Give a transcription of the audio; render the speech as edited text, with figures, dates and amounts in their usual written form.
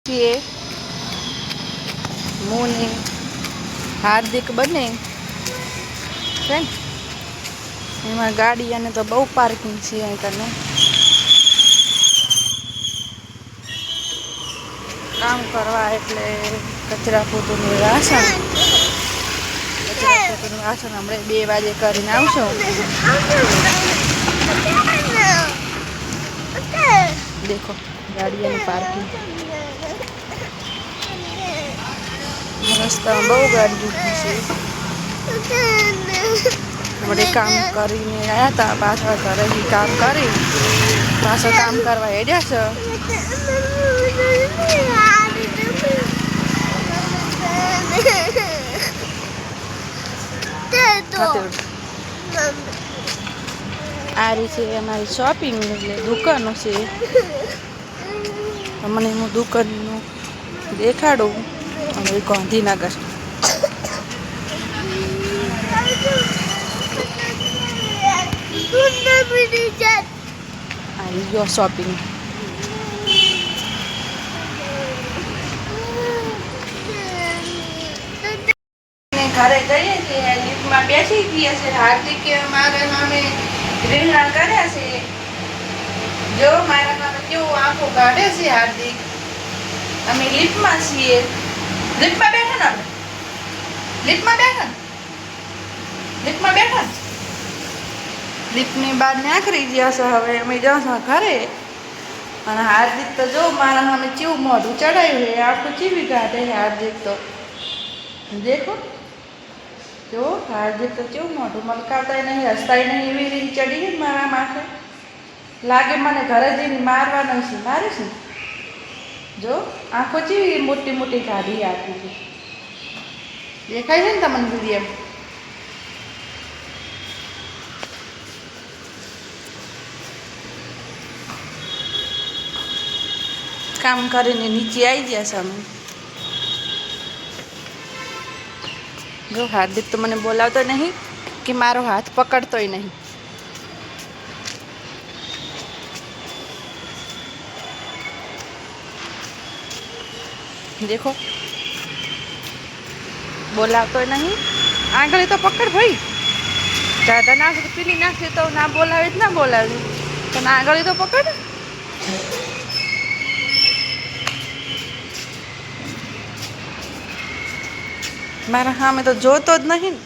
છીએ હું ને હાર્દિક બંને છે ને એમાં ગાડી અને તો બહુ પાર્કિંગ છે અહીં કને કામ કરવા એટલે કચરા પોતુનું વાસણ હમણાં 2 વાગે કરીને આવશો દેખો ગાડીઓની પાર્કિંગ રસ્તામાં બહુ ગાડી ઊભી છે આપણે કામ કરીને આવ્યા હતા પાછા ઘરેથી કામ કરી પાછા કામ કરવા હેડ્યા છે આ રીતે અમારી શોપિંગ એટલે દુકાનો છે તમને હું દુકાનનું દેખાડું અમે ગાંધીનગર આવી ગયો શોપિંગ ઘરે જઈએ છીએ લિફ્ટમાં બેસી ગયા છે હાર્દિક મારા નામે રીંગણા કર્યા છે જો મારા નામે કેવું આંખો કાઢે છે હાર્દિક અમે લિફ્ટમાં છીએ લિફ્ટમાં બેઠા ને લિફ્ટમાં બેઠા લિફ્ટની બહાર નીકળી ગયા છે હવે અમે જશું ઘરે અને હાર્દિક તો જો મારા નામે કેવું મોઢું ચડાવ્યું છે આખું ચીવી કાઢે હાર્દિક તો દેખો જો હાર્દિક તો કેવું મોઢું મલકાતા નહીં હસતાય નહીં એવી રીતે ચડી મારા માથે લાગે મને ઘરે જઈને મારવાનું છે મારીશ ને જો આંખો ચેવી મોટી મોટી કાઢી આપી છે દેખાય છે ને તમને વિડીયો કામ કરીને નીચે આવી ગયા છે અમે જો હાર્દિક તો મને બોલાવતો નહીં કે મારો હાથ પકડતોય નહીં દેખો બોલાવતોય નહીં આંગળી તો પકડ ભાઈ જ્યાદા નાખે પીલી નાખે તો ના બોલાવે જ ના બોલાવે પણ આંગળી તો પકડ મારા સામે તો જોતો જ નહીં